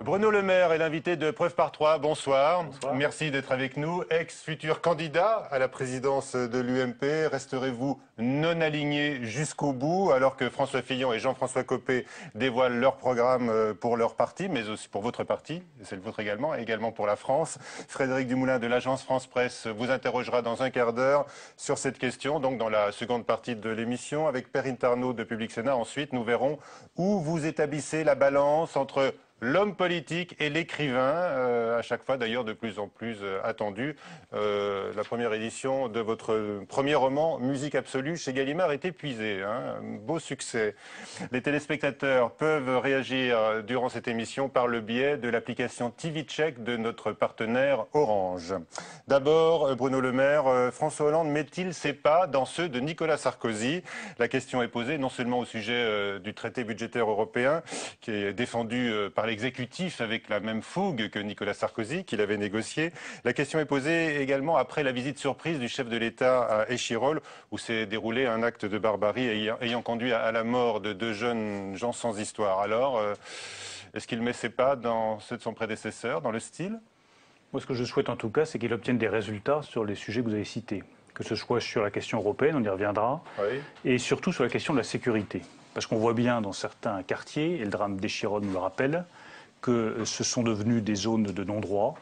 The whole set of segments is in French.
Bruno Le Maire est l'invité de Preuve par 3. Bonsoir. Bonsoir. Merci d'être avec nous. Ex-futur candidat à la présidence de l'UMP, resterez-vous non aligné jusqu'au bout alors que François Fillon et Jean-François Copé dévoilent leur programme pour leur parti, mais aussi pour votre parti, c'est le vôtre également, et également pour la France. Frédéric Dumoulin de l'agence France Presse vous interrogera dans un quart d'heure sur cette question, donc dans la seconde partie de l'émission. Avec Perrine Tarnaud de Public Sénat, ensuite, nous verrons où vous établissez la balance entre l'homme politique et l'écrivain, à chaque fois d'ailleurs de plus en plus attendu. La première édition de votre premier roman, Musique absolue, chez Gallimard, est épuisée. Un beau succès. Les téléspectateurs peuvent réagir durant cette émission par le biais de l'application TV Check de notre partenaire Orange. D'abord, Bruno Le Maire, François Hollande met-il ses pas dans ceux de Nicolas Sarkozy? La question est posée non seulement au sujet du traité budgétaire européen, qui est défendu par l'exécutif avec la même fougue que Nicolas Sarkozy, qu'il avait négocié. La question est posée également après la visite surprise du chef de l'État à Échirolles, où s'est déroulé un acte de barbarie ayant conduit à la mort de deux jeunes gens sans histoire. Alors, est-ce qu'il met ses pas dans ceux de son prédécesseur, dans le style? Moi, ce que je souhaite en tout cas, c'est qu'il obtienne des résultats sur les sujets que vous avez cités. Que ce soit sur la question européenne, on y reviendra, Oui. et surtout sur la question de la sécurité. Parce qu'on voit bien dans certains quartiers, et le drame d'Échirolles nous le rappelle, que ce sont devenus des zones de non-droit,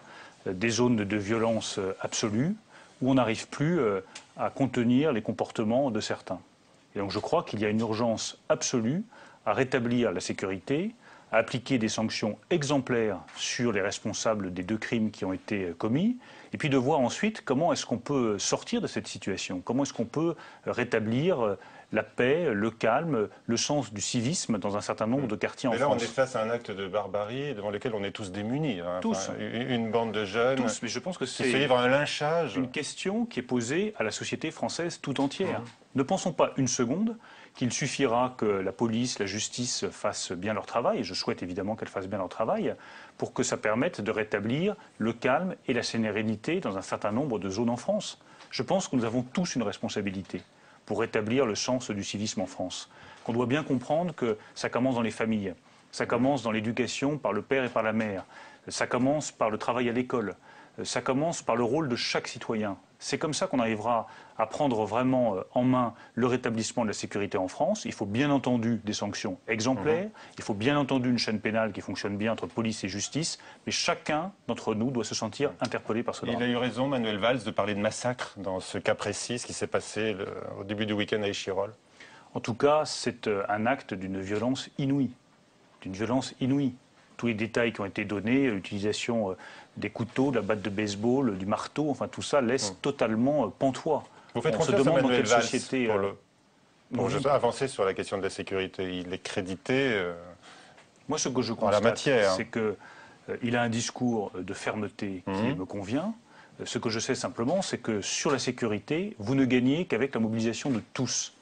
des zones de violence absolue, où on n'arrive plus à contenir les comportements de certains. Et donc je crois qu'il y a une urgence absolue à rétablir la sécurité, à appliquer des sanctions exemplaires sur les responsables des deux crimes qui ont été commis, et puis de voir ensuite comment est-ce qu'on peut sortir de cette situation, comment est-ce qu'on peut rétablir la paix, le calme, le sens du civisme dans un certain nombre de quartiers en France. Mais là, on est face à un acte de barbarie devant lequel on est tous démunis. Hein. Tous. Enfin, une bande de jeunes Tous, mais je pense que qui se c'est livrent à un lynchage. une question qui est posée à la société française tout entière. Ne pensons pas une seconde qu'il suffira que la police, la justice fassent bien leur travail, et je souhaite évidemment qu'elles fassent bien leur travail, pour que ça permette de rétablir le calme et la sérénité dans un certain nombre de zones en France. Je pense que nous avons tous une responsabilité pour rétablir le sens du civisme en France. Qu'on doit bien comprendre que ça commence dans les familles, ça commence dans l'éducation par le père et par la mère, ça commence par le travail à l'école, ça commence par le rôle de chaque citoyen. C'est comme ça qu'on arrivera à prendre vraiment en main le rétablissement de la sécurité en France. Il faut bien entendu des sanctions exemplaires, il faut bien entendu une chaîne pénale qui fonctionne bien entre police et justice, mais chacun d'entre nous doit se sentir interpellé par ce drame. Il a eu raison, Manuel Valls, de parler de massacre dans ce cas précis, ce qui s'est passé au début du week-end à Échirolles. En tout cas, c'est un acte d'une violence inouïe. D'une violence inouïe. Tous les détails qui ont été donnés, l'utilisation des couteaux, de la batte de baseball, du marteau, enfin tout ça laisse totalement pantois. Vous faites On se confiance à demande dans Manuel quelle Valls société... pour je veux avancer sur la question de la sécurité. Il est crédité Moi, ce que je en la constate, matière. c'est qu'il a un discours de fermeté qui me convient. Ce que je sais simplement, c'est que sur la sécurité, vous ne gagnez qu'avec la mobilisation de tous.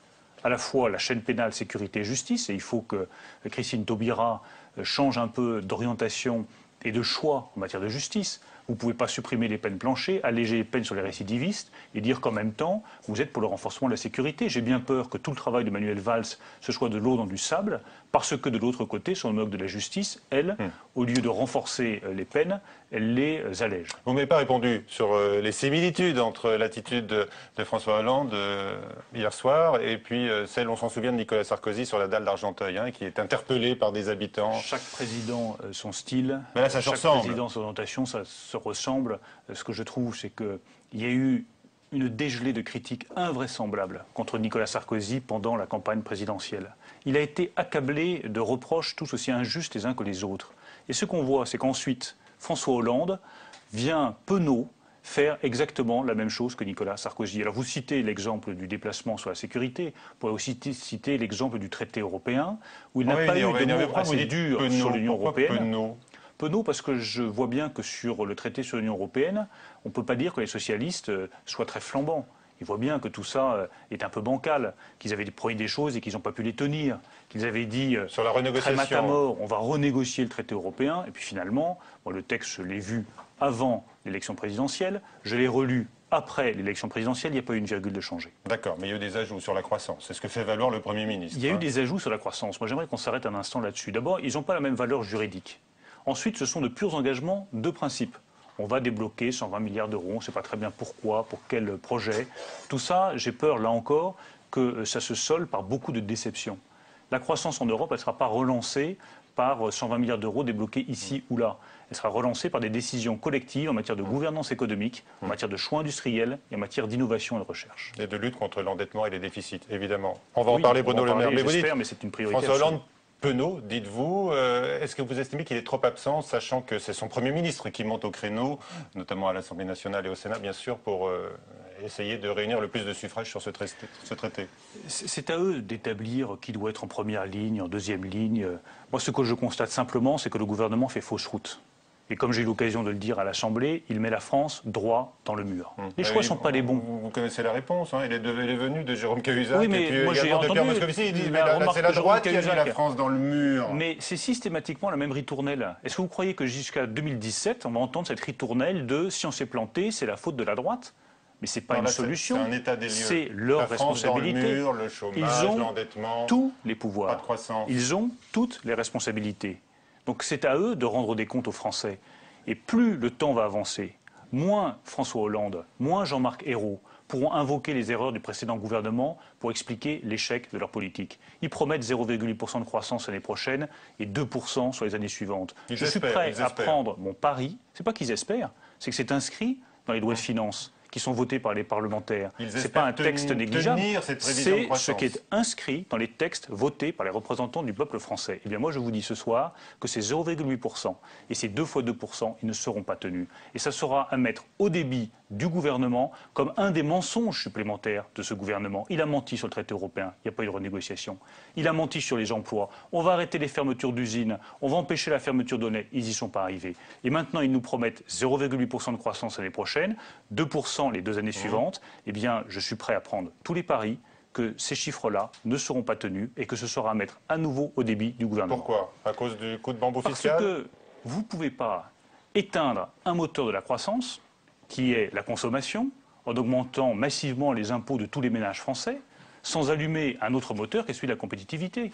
À la fois la chaîne pénale sécurité et justice, et il faut que Christine Taubira change un peu d'orientation et de choix en matière de justice. Vous ne pouvez pas supprimer les peines planchées, alléger les peines sur les récidivistes et dire qu'en même temps, vous êtes pour le renforcement de la sécurité. J'ai bien peur que tout le travail de Manuel Valls, ce soit de l'eau dans du sable, parce que de l'autre côté, son homologue de la justice, elle, au lieu de renforcer les peines, elle les allège. Vous ne m'avez pas répondu sur les similitudes entre l'attitude de François Hollande hier soir et puis celle, on s'en souvient, de Nicolas Sarkozy sur la dalle d'Argenteuil, hein, qui est interpellé par des habitants. Chaque président son style, Mais là, ça se chaque ressemble. président son orientation, ça se ressemble. Ce que je trouve, c'est qu'il y a eu une dégelée de critiques invraisemblables contre Nicolas Sarkozy pendant la campagne présidentielle. Il a été accablé de reproches tous aussi injustes les uns que les autres. Et ce qu'on voit, c'est qu'ensuite, François Hollande vient penaud faire exactement la même chose que Nicolas Sarkozy. Alors vous citez l'exemple du déplacement sur la sécurité, vous pourrez aussi citer l'exemple du traité européen, où il n'a pas eu de mots assez durs sur l'Union européenne. Penaud parce que je vois bien que sur le traité sur l'Union européenne, on ne peut pas dire que les socialistes soient très flambants. Ils voient bien que tout ça est un peu bancal, qu'ils avaient promis des choses et qu'ils n'ont pas pu les tenir, qu'ils avaient dit sur la renégociation, très matamor, on va renégocier le traité européen, et puis finalement, moi le texte je l'ai vu avant l'élection présidentielle, je l'ai relu après l'élection présidentielle, il n'y a pas eu une virgule de changé. D'accord, mais il y a eu des ajouts sur la croissance. C'est ce que fait valoir le Premier ministre. Il y a eu des ajouts sur la croissance. Moi j'aimerais qu'on s'arrête un instant là-dessus. D'abord, ils n'ont pas la même valeur juridique. Ensuite, ce sont de purs engagements de principe. On va débloquer 120 milliards d'euros, on ne sait pas très bien pourquoi, pour quel projet. Tout ça, j'ai peur, là encore, que ça se solde par beaucoup de déceptions. La croissance en Europe, elle ne sera pas relancée par 120 milliards d'euros débloqués ici ou là. Elle sera relancée par des décisions collectives en matière de gouvernance économique, en matière de choix industriels et en matière d'innovation et de recherche. Et de lutte contre l'endettement et les déficits, évidemment. On va en parler, Bruno Le Maire. Mais c'est une priorité. François Hollande, penaud, dites-vous. Est-ce que vous estimez qu'il est trop absent, sachant que c'est son Premier ministre qui monte au créneau, notamment à l'Assemblée nationale et au Sénat, bien sûr, pour essayer de réunir le plus de suffrages sur ce traité? C'est à eux d'établir qui doit être en première ligne, en deuxième ligne. Moi, ce que je constate simplement, c'est que le gouvernement fait fausse route. Et comme j'ai eu l'occasion de le dire à l'Assemblée, il met la France droit dans le mur. Les choix ne sont pas les bons. Vous connaissez la réponse, hein. Il est venu de Jérôme Cahuzac, oui, mais et puis moi, également de Pierre Moscovici. Il dit c'est la droite qui a mis la France dans le mur. Mais c'est systématiquement la même ritournelle. Est-ce que vous croyez que jusqu'à 2017, on va entendre cette ritournelle de si on s'est planté, c'est la faute de la droite? Mais ce n'est pas une solution. C'est un état des lieux. C'est leur responsabilité. Dans le mur, le chômage, l'endettement, tous les pouvoirs. Pas de croissance. Ils ont toutes les responsabilités. Donc c'est à eux de rendre des comptes aux Français. Et plus le temps va avancer, moins François Hollande, moins Jean-Marc Ayrault pourront invoquer les erreurs du précédent gouvernement pour expliquer l'échec de leur politique. Ils promettent 0,8% de croissance l'année prochaine et 2% sur les années suivantes. Je suis prêt à prendre mon pari, c'est pas qu'ils espèrent, c'est que c'est inscrit dans les lois de finances qui sont votés par les parlementaires. Ce n'est pas un texte négligeable, c'est ce qui est inscrit dans les textes votés par les représentants du peuple français. Eh bien moi je vous dis ce soir que ces 0,8% et ces 2 fois 2%, ils ne seront pas tenus. Et ça sera à mettre au débit du gouvernement comme un des mensonges supplémentaires de ce gouvernement. Il a menti sur le traité européen, il n'y a pas eu de renégociation. Il a menti sur les emplois. On va arrêter les fermetures d'usines, on va empêcher la fermeture d'honnêtes. Ils n'y sont pas arrivés. Et maintenant ils nous promettent 0,8% de croissance l'année prochaine, 2% les 2 années suivantes. Eh bien je suis prêt à prendre tous les paris que ces chiffres-là ne seront pas tenus et que ce sera à mettre à nouveau au débit du gouvernement. Pourquoi? À cause du coup de bambou fiscal? Parce que vous ne pouvez pas éteindre un moteur de la croissance, qui est la consommation, en augmentant massivement les impôts de tous les ménages français, sans allumer un autre moteur qui est celui de la compétitivité.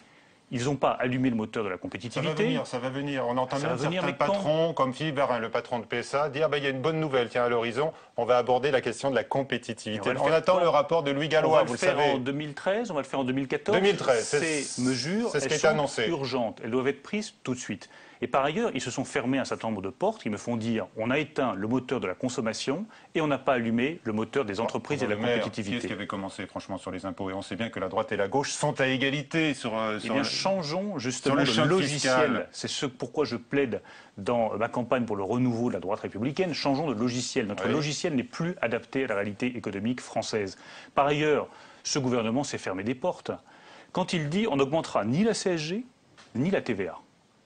Ils n'ont pas allumé le moteur de la compétitivité. Ça va venir. On entend même certains patrons, comme Philippe Varin, le patron de PSA, dire il y a une bonne nouvelle, tiens, à l'horizon, on va aborder la question de la compétitivité. On attend le rapport de Louis Gallois, vous le savez. On va le faire en 2013, on va le faire en 2014. 2013, ces mesures, elles sont urgentes, elles doivent être prises tout de suite. Et par ailleurs, ils se sont fermés un certain nombre de portes qui me font dire on a éteint le moteur de la consommation et on n'a pas allumé le moteur des entreprises et de la compétitivité. Qui est-ce qui avait commencé franchement sur les impôts? Et on sait bien que la droite et la gauche sont à égalité sur changeons justement le logiciel. C'est ce pourquoi je plaide dans ma campagne pour le renouveau de la droite républicaine. Changeons de logiciel. Notre logiciel n'est plus adapté à la réalité économique française. Par ailleurs, ce gouvernement s'est fermé des portes. Quand il dit on n'augmentera ni la CSG ni la TVA.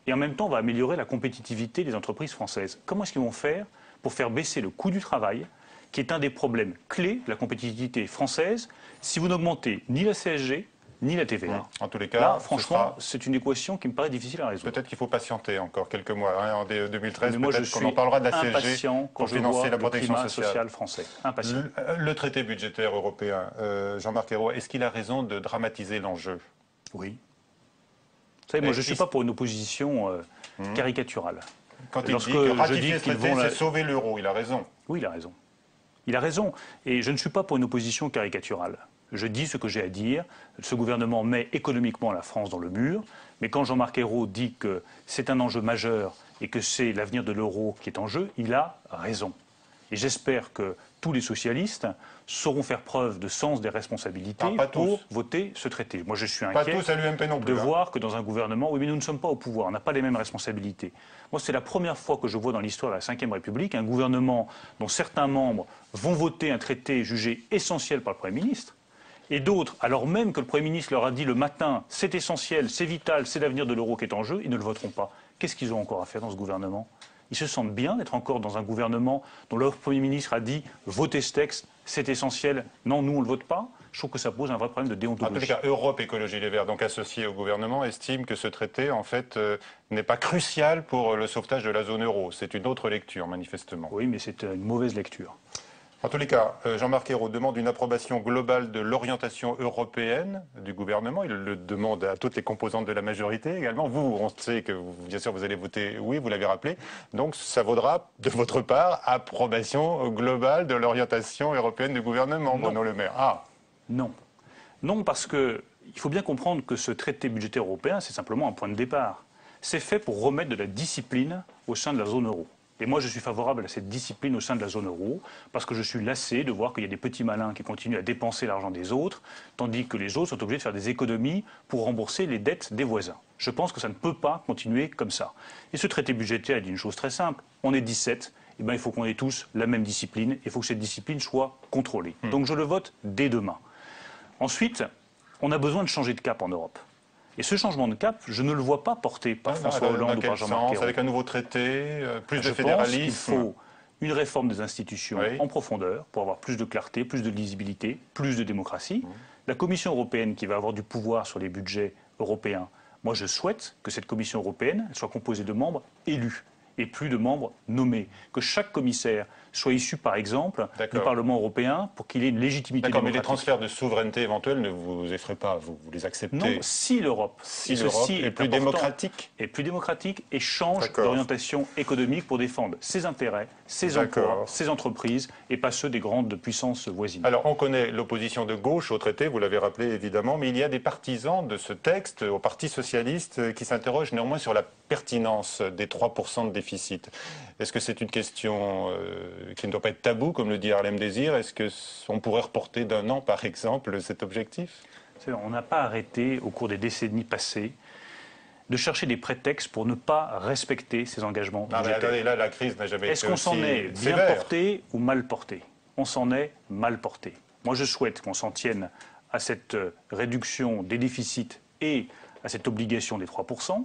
Et en même temps, on va améliorer la compétitivité des entreprises françaises. Comment est-ce qu'ils vont faire pour faire baisser le coût du travail, qui est un des problèmes clés de la compétitivité française, si vous n'augmentez ni la CSG, ni la TVA? En tous les cas, là, franchement, c'est une équation qui me paraît difficile à résoudre. Peut-être qu'il faut patienter encore quelques mois. En 2013, peut-être qu'on en parlera de la CSG pour financer la protection sociale français. Impatient. Le traité budgétaire européen, Jean-Marc Ayrault, est-ce qu'il a raison de dramatiser l'enjeu? Oui. Vous savez, moi, je ne suis pas pour une opposition caricaturale. Quand il dit que ratifier ce traité, c'est sauver l'euro, il a raison. Oui, il a raison. Il a raison. Et je ne suis pas pour une opposition caricaturale. Je dis ce que j'ai à dire. Ce gouvernement met économiquement la France dans le mur. Mais quand Jean-Marc Ayrault dit que c'est un enjeu majeur et que c'est l'avenir de l'euro qui est en jeu, il a raison. Et j'espère que tous les socialistes sauront faire preuve de sens des responsabilités pour voter ce traité. Moi, je suis inquiet de voir que dans un gouvernement, oui, mais nous ne sommes pas au pouvoir, on n'a pas les mêmes responsabilités. Moi, c'est la première fois que je vois dans l'histoire de la Ve République un gouvernement dont certains membres vont voter un traité jugé essentiel par le Premier ministre, et d'autres, alors même que le Premier ministre leur a dit le matin, c'est essentiel, c'est vital, c'est l'avenir de l'euro qui est en jeu, ils ne le voteront pas. Qu'est-ce qu'ils ont encore à faire dans ce gouvernement? Ils se sentent bien d'être encore dans un gouvernement dont leur Premier ministre a dit « votez ce texte, c'est essentiel, non, nous on ne le vote pas ». Je trouve que ça pose un vrai problème de déontologie. En tous les cas, Europe Écologie Les Verts, donc associé au gouvernement, estime que ce traité, en fait, n'est pas crucial pour le sauvetage de la zone euro. C'est une autre lecture, manifestement. Oui, mais c'est une mauvaise lecture. En tous les cas, Jean-Marc Ayrault demande une approbation globale de l'orientation européenne du gouvernement. Il le demande à toutes les composantes de la majorité également. Vous, on sait que, bien sûr, vous allez voter oui, vous l'avez rappelé. Donc, ça vaudra, de votre part, approbation globale de l'orientation européenne du gouvernement, Bruno Le Maire. Ah. Non. Non, parce qu'il faut bien comprendre que ce traité budgétaire européen, c'est simplement un point de départ. C'est fait pour remettre de la discipline au sein de la zone euro. Et moi, je suis favorable à cette discipline au sein de la zone euro, parce que je suis lassé de voir qu'il y a des petits malins qui continuent à dépenser l'argent des autres, tandis que les autres sont obligés de faire des économies pour rembourser les dettes des voisins. Je pense que ça ne peut pas continuer comme ça. Et ce traité budgétaire dit une chose très simple. On est 17, eh bien, il faut qu'on ait tous la même discipline, et il faut que cette discipline soit contrôlée. Donc je le vote dès demain. Ensuite, on a besoin de changer de cap en Europe. Et ce changement de cap, je ne le vois pas porté par François Hollande ou par Jean-Marc Ayrault. Avec un nouveau traité, plus de Je fédéralisme. pense qu'il faut une réforme des institutions en profondeur pour avoir plus de clarté, plus de lisibilité, plus de démocratie. La Commission européenne qui va avoir du pouvoir sur les budgets européens, moi je souhaite que cette Commission européenne soit composée de membres élus et plus de membres nommés. Que chaque commissaire soit issu, par exemple, du Parlement européen pour qu'il ait une légitimité démocratique. Mais les transferts de souveraineté éventuels ne vous effraient pas, vous les acceptez? Non, si l'Europe est plus démocratique. Est plus démocratique et change d'orientation économique pour défendre ses intérêts, ses emplois, ses entreprises et pas ceux des grandes puissances voisines. Alors, on connaît l'opposition de gauche au traité, vous l'avez rappelé évidemment, mais il y a des partisans de ce texte au Parti socialiste qui s'interrogent néanmoins sur la pertinence des 3% de déficit. Est-ce que c'est une question qui ne doit pas être tabou, comme le dit Harlem Désir? Est-ce qu'on pourrait reporter d'un an, par exemple, cet objectif? On n'a pas arrêté, au cours des décennies passées, de chercher des prétextes pour ne pas respecter ces engagements budgétaires. Attendez, là, la crise n'a jamais été aussi sévère. Est-ce qu'on s'en est bien porté ou mal porté? On s'en est mal porté. Moi, je souhaite qu'on s'en tienne à cette réduction des déficits et à cette obligation des 3%,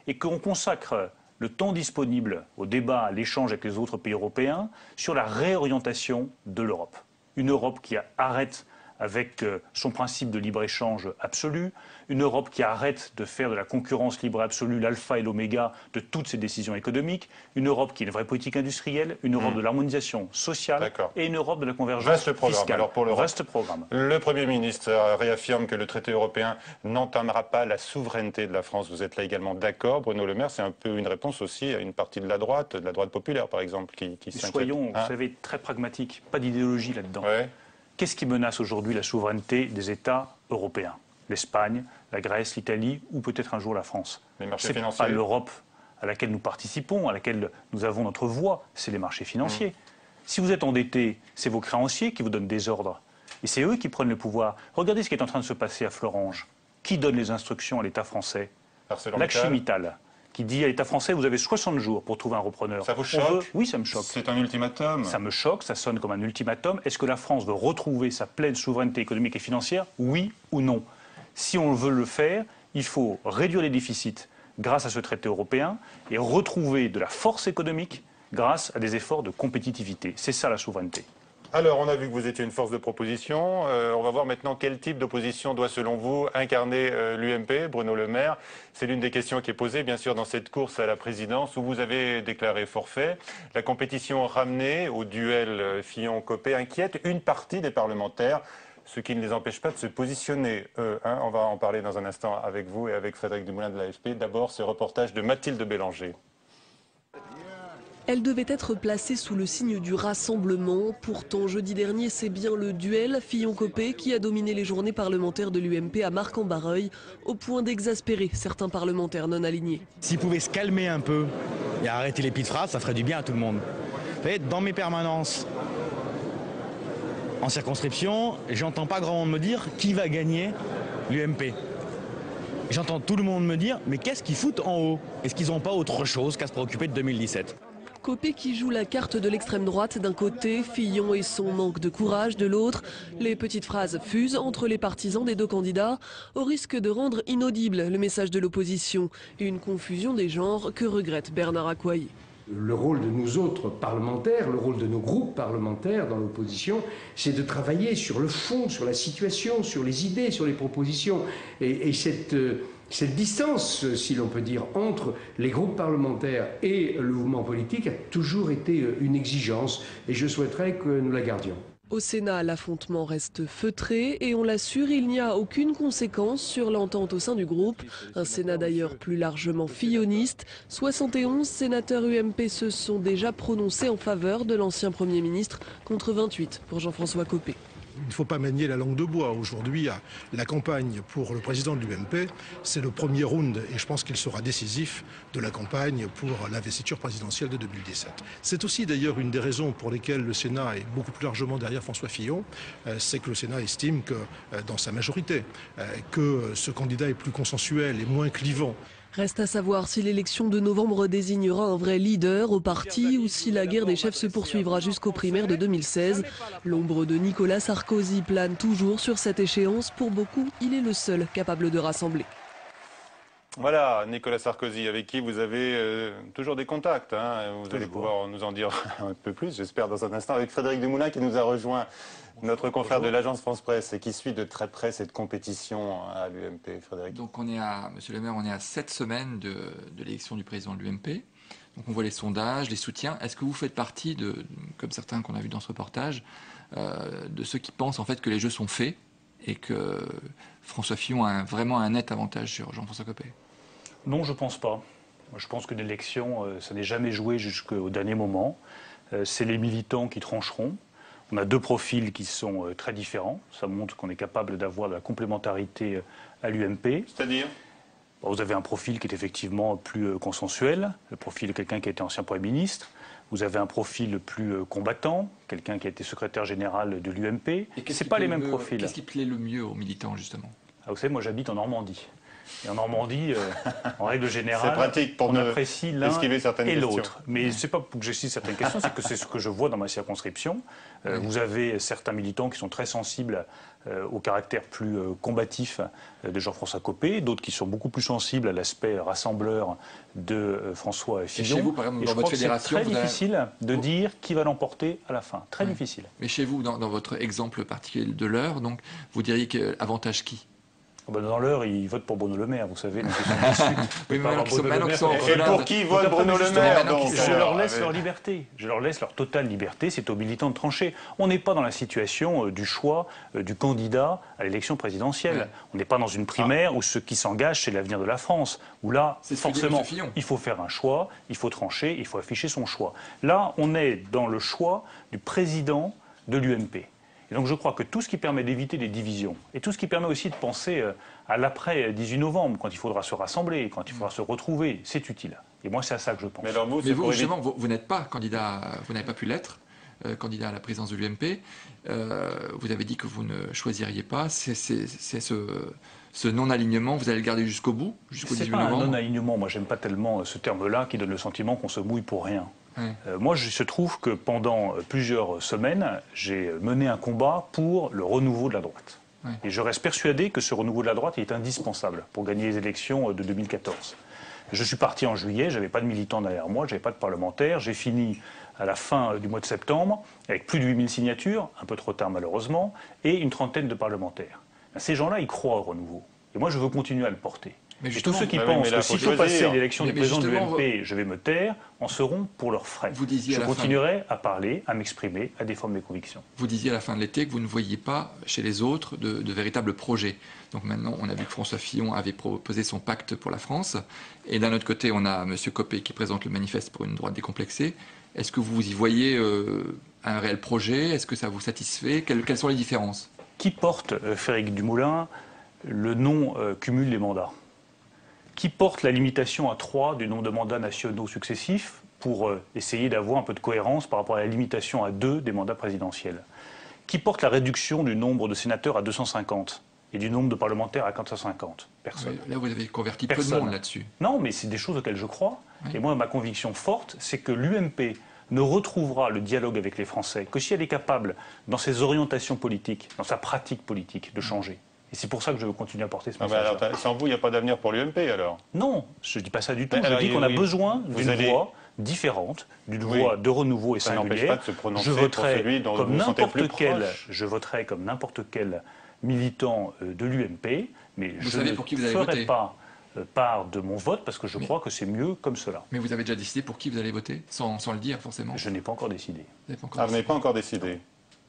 et qu'on consacre le temps disponible au débat, à l'échange avec les autres pays européens sur la réorientation de l'Europe. Une Europe qui arrête avec son principe de libre-échange absolu, une Europe qui arrête de faire de la concurrence libre et absolue l'alpha et l'oméga de toutes ses décisions économiques, une Europe qui est une vraie politique industrielle, une Europe de l'harmonisation sociale et une Europe de la convergence fiscale. Alors pour Vaste programme. Le Premier ministre réaffirme que le traité européen n'entamera pas la souveraineté de la France. Vous êtes là également d'accord, Bruno Le Maire? C'est un peu une réponse aussi à une partie de la droite populaire par exemple, qui s'inquiète. Soyons, vous savez, très pragmatiques, pas d'idéologie là-dedans. Qu'est-ce qui menace aujourd'hui la souveraineté des États européens? L'Espagne, la Grèce, l'Italie ou peut-être un jour la France. Les marchés financiers. C'est pas l'Europe à laquelle nous participons, à laquelle nous avons notre voix, c'est les marchés financiers. Si vous êtes endetté, c'est vos créanciers qui vous donnent des ordres. Et c'est eux qui prennent le pouvoir. Regardez ce qui est en train de se passer à Florange. Qui donne les instructions à l'État français? Lakshmi Mittal, qui dit à l'État français, vous avez 60 jours pour trouver un repreneur. Ça vous choque? Oui, ça me choque. C'est un ultimatum? Ça me choque, ça sonne comme un ultimatum. Est-ce que la France veut retrouver sa pleine souveraineté économique et financière? Oui ou non? Si on veut le faire, il faut réduire les déficits grâce à ce traité européen et retrouver de la force économique grâce à des efforts de compétitivité. C'est ça la souveraineté. Alors, on a vu que vous étiez une force de proposition. On va voir maintenant quel type d'opposition doit, selon vous, incarner l'UMP, Bruno Le Maire. C'est l'une des questions qui est posée, bien sûr, dans cette course à la présidence où vous avez déclaré forfait. La compétition ramenée au duel Fillon-Copé inquiète une partie des parlementaires, ce qui ne les empêche pas de se positionner. On va en parler dans un instant avec vous et avec Frédéric Dumoulin de l'AFP. D'abord, ce reportage de Mathilde Bélanger. Elle devait être placée sous le signe du rassemblement. Pourtant, jeudi dernier, c'est bien le duel Fillon-Copé qui a dominé les journées parlementaires de l'UMP à Marc-en-Barreuil, au point d'exaspérer certains parlementaires non alignés. S'ils pouvaient se calmer un peu et arrêter les petites phrases, ça ferait du bien à tout le monde. Vous savez, dans mes permanences en circonscription, j'entends pas grand monde me dire qui va gagner l'UMP. J'entends tout le monde me dire, mais qu'est-ce qu'ils foutent en haut? Est-ce qu'ils n'ont pas autre chose qu'à se préoccuper de 2017? Copé qui joue la carte de l'extrême droite d'un côté, Fillon et son manque de courage de l'autre. Les petites phrases fusent entre les partisans des deux candidats, au risque de rendre inaudible le message de l'opposition. Une confusion des genres que regrette Bernard Accoyer. Le rôle de nous autres parlementaires, le rôle de nos groupes parlementaires dans l'opposition, c'est de travailler sur le fond, sur la situation, sur les idées, sur les propositions. Et cette Cette distance, si l'on peut dire, entre les groupes parlementaires et le mouvement politique a toujours été une exigence et je souhaiterais que nous la gardions. Au Sénat, l'affrontement reste feutré et on l'assure, il n'y a aucune conséquence sur l'entente au sein du groupe. Un Sénat d'ailleurs plus largement filloniste. 71 sénateurs UMP se sont déjà prononcés en faveur de l'ancien Premier ministre contre 28 pour Jean-François Copé. Il ne faut pas manier la langue de bois. Aujourd'hui, la campagne pour le président de l'UMP, c'est le premier round et je pense qu'il sera décisif de la campagne pour l'investiture présidentielle de 2017. C'est aussi d'ailleurs une des raisons pour lesquelles le Sénat est beaucoup plus largement derrière François Fillon, c'est que le Sénat estime que, dans sa majorité, que ce candidat est plus consensuel et moins clivant. Reste à savoir si l'élection de novembre désignera un vrai leader au parti ou si la guerre des chefs se poursuivra jusqu'aux primaires de 2016. L'ombre de Nicolas Sarkozy plane toujours sur cette échéance. Pour beaucoup, il est le seul capable de rassembler. Voilà, Nicolas Sarkozy, avec qui vous avez toujours des contacts. Hein. Vous allez pouvoir nous en dire un peu plus, j'espère, dans un instant, avec Frédéric Dumoulin qui nous a rejoint, notre confrère de l'agence France Presse, et qui suit de très près cette compétition à l'UMP. Frédéric. Donc on est à, Monsieur le maire, on est à 7 semaines de l'élection du président de l'UMP. Donc on voit les sondages, les soutiens. Est-ce que vous faites partie de, comme certains qu'on a vus dans ce reportage, de ceux qui pensent en fait que les jeux sont faits et que François Fillon a vraiment un net avantage sur Jean-François Copé? Non, je ne pense pas. Je pense qu'une élection, ça n'est jamais joué jusqu'au dernier moment. C'est les militants qui trancheront. On a deux profils qui sont très différents. Ça montre qu'on est capable d'avoir de la complémentarité à l'UMP. C'est-à-dire ? Vous avez un profil qui est effectivement plus consensuel, le profil de quelqu'un qui a été ancien Premier ministre. Vous avez un profil plus combattant, quelqu'un qui a été secrétaire général de l'UMP. Ce n'est pas les mêmes profils. Qu'est-ce qui plaît le mieux aux militants, justement? Vous savez, moi j'habite en Normandie. Et en Normandie, en règle générale, pratique pour on apprécie l'un et l'autre. Mais ce n'est pas pour que j'excite certaines questions, c'est que c'est ce que je vois dans ma circonscription. Vous avez certains militants qui sont très sensibles au caractère plus combatif de Jean-François Copé, d'autres qui sont beaucoup plus sensibles à l'aspect rassembleur de François Fillon. Et chez vous, par exemple, dans votre fédération, c'est très difficile de dire qui va l'emporter à la fin. Très difficile. Mais chez vous, dans votre exemple particulier de l'Eure, donc, vous diriez qu'avantage qui? Dans l'heure, ils votent pour Bruno Le Maire, vous savez. Donc et pour qui vote Bruno Le Maire donc, je leur laisse leur liberté. Je leur laisse leur totale liberté. C'est aux militants de trancher. On n'est pas dans la situation du choix du candidat à l'élection présidentielle. On n'est pas dans une primaire où ce qui s'engage, c'est l'avenir de la France. Où là, forcément, il faut faire un choix, il faut trancher, il faut afficher son choix. Là, on est dans le choix du président de l'UMP. Et donc je crois que tout ce qui permet d'éviter des divisions, et tout ce qui permet aussi de penser à l'après 18 novembre, quand il faudra se rassembler, quand il faudra se retrouver, c'est utile. Et moi, c'est à ça que je pense. Mais vous, justement, vous n'êtes pas candidat, vous n'avez pas pu l'être, candidat à la présidence de l'UMP. Vous avez dit que vous ne choisiriez pas. C'est ce non-alignement, vous allez le garder jusqu'au bout, jusqu'au 18 novembre? C'est pas un non-alignement. Moi, j'aime pas tellement ce terme-là qui donne le sentiment qu'on se mouille pour rien. Moi, il se trouve que pendant plusieurs semaines, j'ai mené un combat pour le renouveau de la droite. Et je reste persuadé que ce renouveau de la droite est indispensable pour gagner les élections de 2014. Je suis parti en juillet, je n'avais pas de militants derrière moi, je n'avais pas de parlementaires. J'ai fini à la fin du mois de septembre avec plus de 8000 signatures, un peu trop tard malheureusement, et une trentaine de parlementaires. Ces gens-là, ils croient au renouveau. Et moi, je veux continuer à le porter. Mais tous ceux qui pensent que s'il faut passer l'élection du président de l'UMP, je vais me taire, en seront pour leurs frais. Je continuerai à parler, à m'exprimer, à défendre mes convictions. Vous disiez à la fin de l'été que vous ne voyiez pas chez les autres de véritables projets. Donc maintenant, on a vu que François Fillon avait proposé son pacte pour la France. Et d'un autre côté, on a M. Copé qui présente le manifeste pour une droite décomplexée. Est-ce que vous y voyez un réel projet? Est-ce que ça vous satisfait? Quelles sont les différences? Qui porte, Frédéric Dumoulin, le non-cumul des mandats? Qui porte la limitation à 3 du nombre de mandats nationaux successifs pour essayer d'avoir un peu de cohérence par rapport à la limitation à 2 des mandats présidentiels? Qui porte la réduction du nombre de sénateurs à 250 et du nombre de parlementaires à 450? Personne. Là, vous avez converti peu de monde là-dessus. Non, mais c'est des choses auxquelles je crois. Et moi, ma conviction forte, c'est que l'UMP ne retrouvera le dialogue avec les Français que si elle est capable, dans ses orientations politiques, dans sa pratique politique, de changer. Et c'est pour ça que je veux continuer à porter ce message. Sans vous, il n'y a pas d'avenir pour l'UMP alors? Non, je ne dis pas ça du tout. Je dis qu'on a besoin d'une voix différente, d'une voix de renouveau et singulière. Je voterai comme n'importe quel militant de l'UMP, mais je ne ferai pas part de mon vote parce que je crois que c'est mieux comme cela. Mais vous avez déjà décidé pour qui vous allez voter, sans le dire forcément? Je n'ai pas encore décidé. Vous n'avez pas encore Ah, vous n'avez pas encore décidé.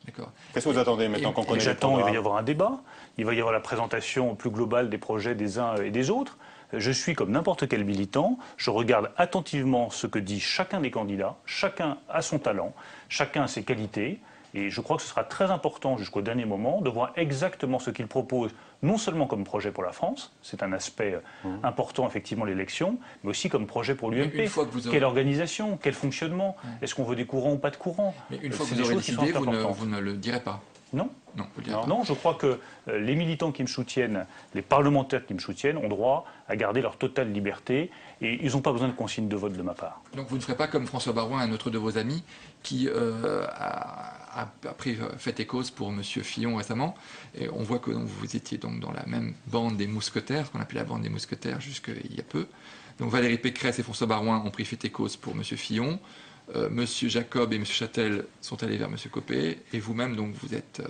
D'accord. Qu'est-ce que vous attendez maintenant qu'on connaît les J'attends, il va y programmes? avoir un débat, il va y avoir la présentation plus globale des projets des uns et des autres. Je suis comme n'importe quel militant, je regarde attentivement ce que dit chacun des candidats, chacun a son talent, chacun a ses qualités, et je crois que ce sera très important jusqu'au dernier moment de voir exactement ce qu'il propose, non seulement comme projet pour la France, c'est un aspect important effectivement l'élection, mais aussi comme projet pour l'UMP. Quelle organisation, quel fonctionnement, est-ce qu'on veut des courants ou pas de courants? Mais une fois que vous aurez décidé, vous ne le direz pas? Non. Non, vous le direz pas. Non, je crois que les militants qui me soutiennent, les parlementaires qui me soutiennent ont droit à garder leur totale liberté et ils n'ont pas besoin de consignes de vote de ma part. Donc vous ne ferez pas comme François Baroin, un autre de vos amis, qui a fait et cause pour M. Fillon récemment. Et on voit que vous étiez donc dans la même bande des mousquetaires, ce qu'on appelait la bande des mousquetaires jusqu'il y a peu. Donc Valérie Pécresse et François Baroin ont pris fait et cause pour M. Fillon. M. Jacob et M. Châtel sont allés vers M. Copé. Et vous-même, donc, vous êtes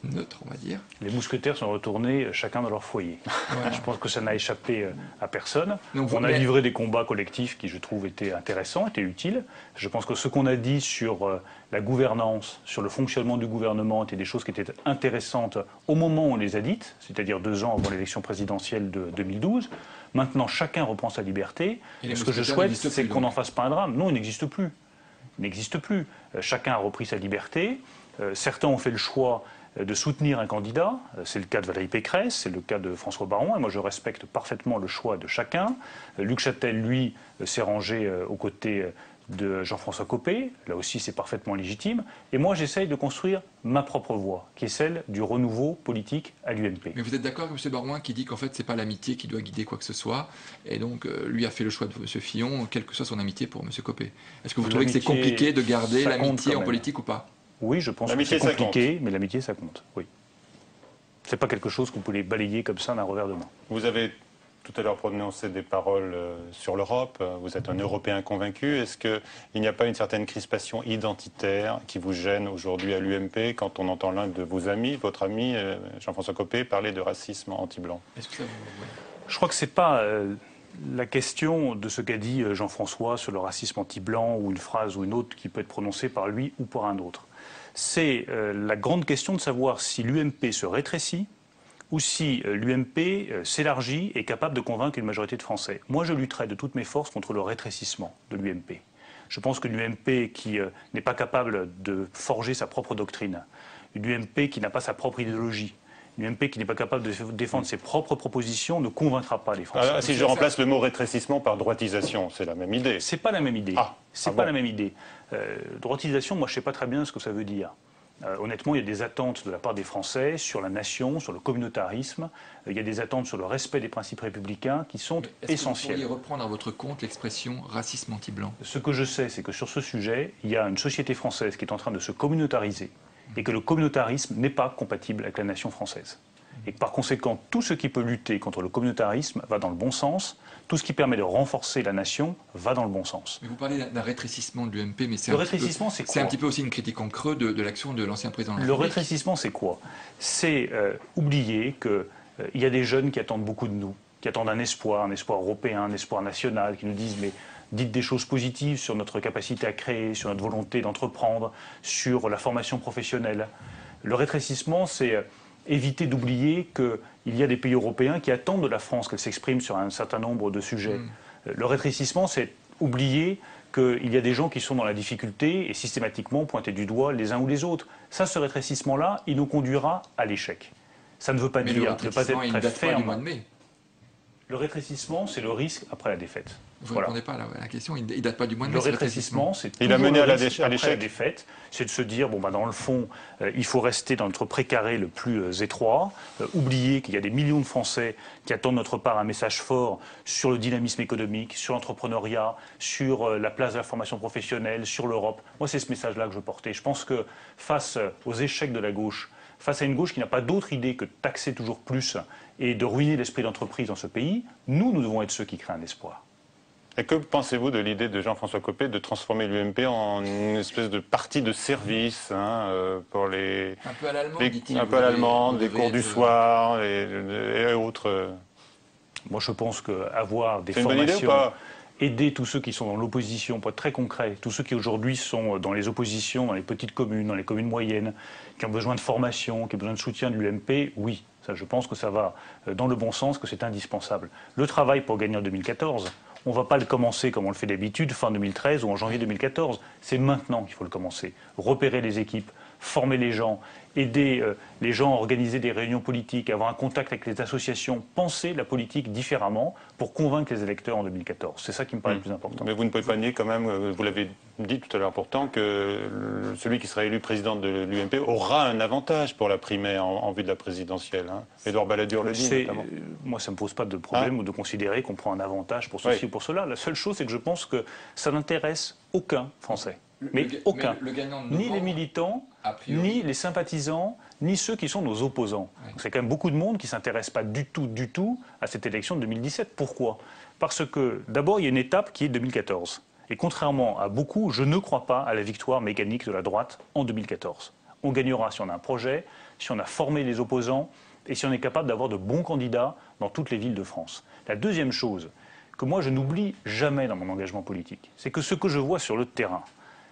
neutre, on va dire. Les mousquetaires sont retournés chacun dans leur foyer. Voilà. Je pense que ça n'a échappé à personne. Donc, on a livré des combats collectifs qui, je trouve, étaient intéressants, étaient utiles. Je pense que ce qu'on a dit sur la gouvernance, sur le fonctionnement du gouvernement, étaient des choses qui étaient intéressantes au moment où on les a dites, c'est-à-dire 2 ans avant l'élection présidentielle de 2012. Maintenant, chacun reprend sa liberté. Ce que je souhaite, c'est qu'on n'en fasse pas un drame. Non, il n'existe plus. Il n'existe plus. Chacun a repris sa liberté. Certains ont fait le choix de soutenir un candidat. C'est le cas de Valérie Pécresse, c'est le cas de François Baron. Et moi, je respecte parfaitement le choix de chacun. Luc Châtel, lui, s'est rangé aux côtés de Jean-François Copé. Là aussi, c'est parfaitement légitime. Et moi, j'essaye de construire ma propre voie, qui est celle du renouveau politique à l'UMP. Mais vous êtes d'accord avec M. Barouin qui dit qu'en fait, ce n'est pas l'amitié qui doit guider quoi que ce soit, et donc lui a fait le choix de M. Fillon, quelle que soit son amitié pour M. Copé. Est-ce que vous trouvez que c'est compliqué de garder l'amitié en politique ou pas? Oui, je pense que c'est compliqué, mais l'amitié, ça compte, oui. C'est pas quelque chose que vous pouvez balayer comme ça d'un revers de main. Vous avez tout à l'heure prononcé des paroles sur l'Europe. Vous êtes un Européen convaincu. Est-ce qu'il n'y a pas une certaine crispation identitaire qui vous gêne aujourd'hui à l'UMP quand on entend l'un de vos amis, votre ami Jean-François Copé, parler de racisme anti-blanc? Je crois que c'est pas la question de ce qu'a dit Jean-François sur le racisme anti-blanc ou une phrase ou une autre qui peut être prononcée par lui ou par un autre. C'est la grande question de savoir si l'UMP se rétrécit ou si l'UMP s'élargit et est capable de convaincre une majorité de Français. Moi, je lutterai de toutes mes forces contre le rétrécissement de l'UMP. Je pense que l'UMP qui n'est pas capable de forger sa propre doctrine, une UMP qui n'a pas sa propre idéologie, une UMP qui n'est pas capable de défendre ses propres propositions ne convaincra pas les Français. Alors, si je remplace le mot rétrécissement par droitisation, c'est la même idée. C'est pas la même idée. C'est pas bon. la même idée. Droitisation, moi, je sais pas très bien ce que ça veut dire. Honnêtement, il y a des attentes de la part des Français sur la nation, sur le communautarisme. Il y a des attentes sur le respect des principes républicains qui sont essentiels. Est-ce que vous pourriez reprendre à votre compte l'expression racisme anti-blanc? Ce que je sais, c'est que sur ce sujet, il y a une société française qui est en train de se communautariser et que le communautarisme n'est pas compatible avec la nation française. Et que par conséquent, tout ce qui peut lutter contre le communautarisme va dans le bon sens. Tout ce qui permet de renforcer la nation va dans le bon sens. Mais vous parlez d'un rétrécissement de l'UMP, mais c'est le rétrécissement, c'est quoi? C'est un petit peu aussi une critique en creux de l'action de l'ancien président de la République. Le rétrécissement, c'est quoi? C'est oublier qu'il y a des jeunes qui attendent beaucoup de nous, qui attendent un espoir européen, un espoir national, qui nous disent mais dites des choses positives sur notre capacité à créer, sur notre volonté d'entreprendre, sur la formation professionnelle. Le rétrécissement, c'est éviter d'oublier qu'il y a des pays européens qui attendent de la France qu'elle s'exprime sur un certain nombre de sujets. Le rétrécissement, c'est oublier qu'il y a des gens qui sont dans la difficulté et systématiquement pointer du doigt les uns ou les autres. Ça, ce rétrécissement-là, il nous conduira à l'échec. Ça ne veut pas dire de ne pas être très ferme. Le rétrécissement, c'est le risque après la défaite. Vous ne répondez pas à la question, il ne date pas du mois de mai. Le rétrécissement, c'est il a mené à l'échec. la défaite, c'est de se dire, bon, bah, dans le fond, il faut rester dans notre précaré le plus étroit, oublier qu'il y a des millions de Français qui attendent de notre part un message fort sur le dynamisme économique, sur l'entrepreneuriat, sur la place de la formation professionnelle, sur l'Europe. Moi, c'est ce message-là que je portais. Je pense que face aux échecs de la gauche, face à une gauche qui n'a pas d'autre idée que de taxer toujours plus et de ruiner l'esprit d'entreprise dans ce pays, nous devons être ceux qui créent un espoir. Et que pensez-vous de l'idée de Jean-François Copé de transformer l'UMP en une espèce de parti de service pour les... Un peu à l'allemande, dit-il. Un peu à l'allemande, des cours du soir et autres... Moi, je pense qu'avoir des C'est une bonne idée ou formations, pas? aider tous ceux qui sont dans l'opposition, pour être très concret, tous ceux qui aujourd'hui sont dans les oppositions, dans les petites communes, dans les communes moyennes, qui ont besoin de formation, qui ont besoin de soutien de l'UMP, oui. Ça, je pense que ça va dans le bon sens, que c'est indispensable. Le travail pour gagner en 2014, on ne va pas le commencer comme on le fait d'habitude, fin 2013 ou en janvier 2014. C'est maintenant qu'il faut le commencer. Repérer les équipes, former les gens, aider les gens à organiser des réunions politiques, avoir un contact avec les associations, penser la politique différemment pour convaincre les électeurs en 2014. C'est ça qui me paraît le plus important. Mais vous ne pouvez pas nier quand même, vous l'avez dit tout à l'heure pourtant, que celui qui sera élu président de l'UMP aura un avantage pour la primaire en vue de la présidentielle. Hein. Édouard Balladur le dit notamment. Moi, ça ne me pose pas de problème ou de considérer qu'on prend un avantage pour ceci ou pour cela. La seule chose, c'est que je pense que ça n'intéresse aucun Français. Mais aucun. Ni les militants, ni les sympathisants, ni ceux qui sont nos opposants. Ouais. C'est quand même beaucoup de monde qui ne s'intéresse pas du tout à cette élection de 2017. Pourquoi? Parce que, d'abord, il y a une étape qui est 2014. Et contrairement à beaucoup, je ne crois pas à la victoire mécanique de la droite en 2014. On gagnera si on a un projet, si on a formé les opposants et si on est capable d'avoir de bons candidats dans toutes les villes de France. La deuxième chose que moi je n'oublie jamais dans mon engagement politique, c'est que ce que je vois sur le terrain,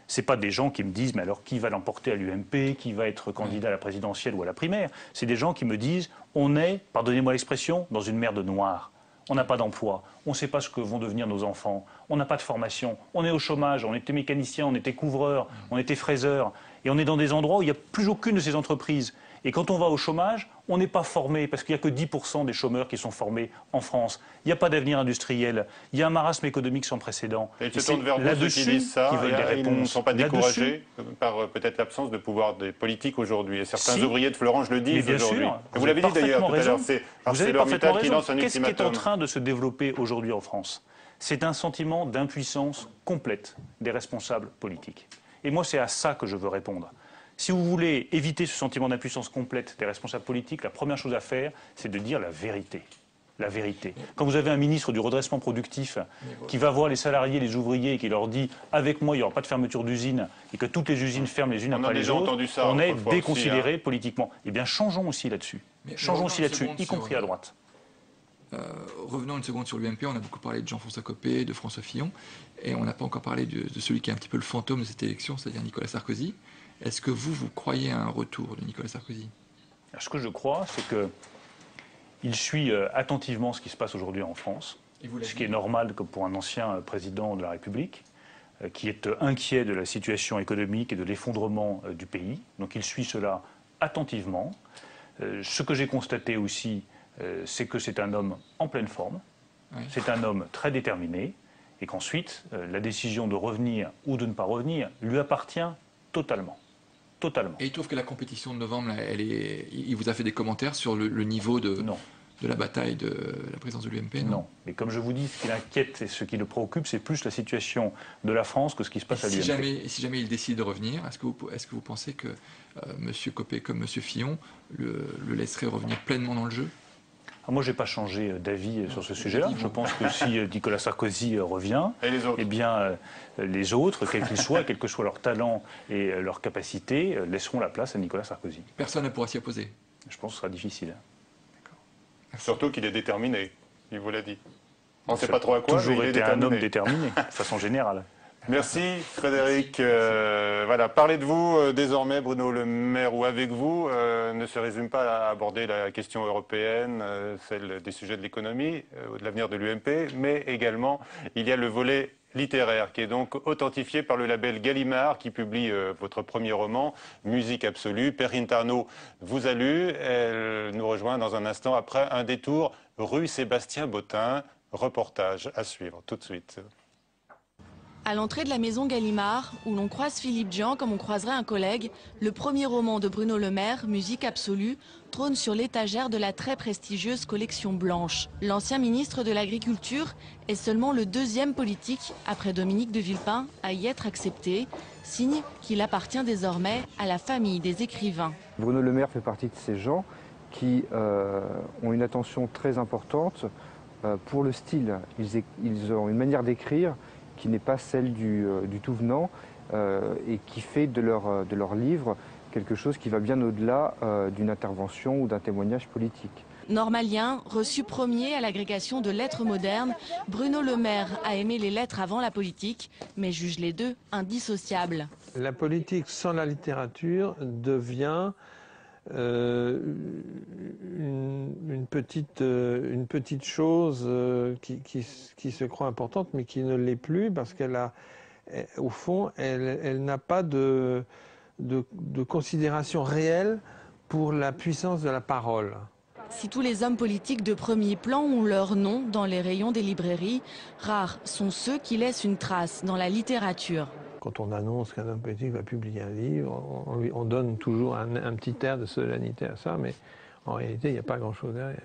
ce n'est pas des gens qui me disent « mais alors qui va l'emporter à l'UMP, qui va être candidat à la présidentielle ou à la primaire ?» C'est des gens qui me disent « on est, pardonnez-moi l'expression, dans une merde noire. On n'a pas d'emploi, on ne sait pas ce que vont devenir nos enfants, on n'a pas de formation, on est au chômage, on était mécanicien, on était couvreur, on était fraiseur, et on est dans des endroits où il n'y a plus aucune de ces entreprises. Et quand on va au chômage, on n'est pas formé, parce qu'il n'y a que 10% des chômeurs qui sont formés en France. Il n'y a pas d'avenir industriel, il y a un marasme économique sans précédent. Et ils se tournent vers vous, ceux qui disent ça, ils ne sont pas découragés par peut-être l'absence de pouvoir des politiques aujourd'hui. Et certains ouvriers de Florange le disent aujourd'hui. Vous l'avez dit d'ailleurs tout à l'heure, c'est ArcelorMittal qui lance un ultimatum. Qu'est-ce qui est en train de se développer aujourd'hui en France? C'est un sentiment d'impuissance complète des responsables politiques. Et moi, c'est à ça que je veux répondre. Si vous voulez éviter ce sentiment d'impuissance complète des responsables politiques, la première chose à faire, c'est de dire la vérité. La vérité. Quand vous avez un ministre du redressement productif qui va voir les salariés, les ouvriers et qui leur dit « avec moi, il n'y aura pas de fermeture d'usine » et que toutes les usines ferment les unes après les autres, on est déconsidéré politiquement. Eh bien, changeons aussi là-dessus. Changeons aussi là-dessus, y compris à droite. Revenons une seconde sur l'UMP. On a beaucoup parlé de Jean-François Copé, de François Fillon, et on n'a pas encore parlé de celui qui est un petit peu le fantôme de cette élection, c'est-à-dire Nicolas Sarkozy. Est-ce que vous croyez à un retour de Nicolas Sarkozy? Ce que je crois, c'est qu'il suit attentivement ce qui se passe aujourd'hui en France, ce qui est normal que pour un ancien président de la République, qui est inquiet de la situation économique et de l'effondrement du pays. Donc il suit cela attentivement. Ce que j'ai constaté aussi, c'est que c'est un homme en pleine forme, c'est un homme très déterminé, et qu'ensuite, la décision de revenir ou de ne pas revenir lui appartient totalement. Totalement. Et il trouve que la compétition de novembre, il vous a fait des commentaires sur le niveau de la bataille de la présidence de l'UMP? Non. Mais comme je vous dis, ce qui l'inquiète et ce qui le préoccupe, c'est plus la situation de la France que ce qui se passe à l'UMP. Si jamais il décide de revenir, est-ce que vous pensez que M. Copé comme M. Fillon le laisserait revenir pleinement dans le jeu? Moi, je n'ai pas changé d'avis sur ce sujet-là. Je pense que si Nicolas Sarkozy revient, eh bien, les autres, quels qu'ils soient, quel que soit leur talent et leur capacité, laisseront la place à Nicolas Sarkozy. Personne ne pourra s'y opposer? Je pense que ce sera difficile. Surtout qu'il est déterminé, il vous l'a dit. On ne sait pas trop à quoi, toujours été un homme déterminé, de façon générale. Merci Frédéric. Voilà, parler de vous désormais, Bruno Le Maire, ou avec vous, ne se résume pas à aborder la question européenne, celle des sujets de l'économie, de l'avenir de l'UMP, mais également il y a le volet littéraire qui est donc authentifié par le label Gallimard qui publie votre premier roman, Musique absolue. Perrine Tarnot vous a lu, elle nous rejoint dans un instant après un détour rue Sébastien Bottin. Reportage à suivre tout de suite. À l'entrée de la maison Gallimard, où l'on croise Philippe Djian comme on croiserait un collègue, le premier roman de Bruno Le Maire, Musique absolue, trône sur l'étagère de la très prestigieuse collection blanche. L'ancien ministre de l'Agriculture est seulement le deuxième politique, après Dominique de Villepin, à y être accepté, signe qu'il appartient désormais à la famille des écrivains. Bruno Le Maire fait partie de ces gens qui ont une attention très importante pour le style. Ils ont une manière d'écrire qui n'est pas celle du tout venant et qui fait de leur livre quelque chose qui va bien au-delà d'une intervention ou d'un témoignage politique. Normalien, reçu premier à l'agrégation de lettres modernes, Bruno Le Maire a aimé les lettres avant la politique, mais juge les deux indissociables. La politique sans la littérature devient une petite chose qui se croit importante, mais qui ne l'est plus parce au fond, elle n'a pas de considération réelle pour la puissance de la parole. Si tous les hommes politiques de premier plan ont leur nom dans les rayons des librairies, rares sont ceux qui laissent une trace dans la littérature. Quand on annonce qu'un homme politique va publier un livre, on donne toujours un petit air de solennité à ça, mais en réalité, il n'y a pas grand-chose derrière.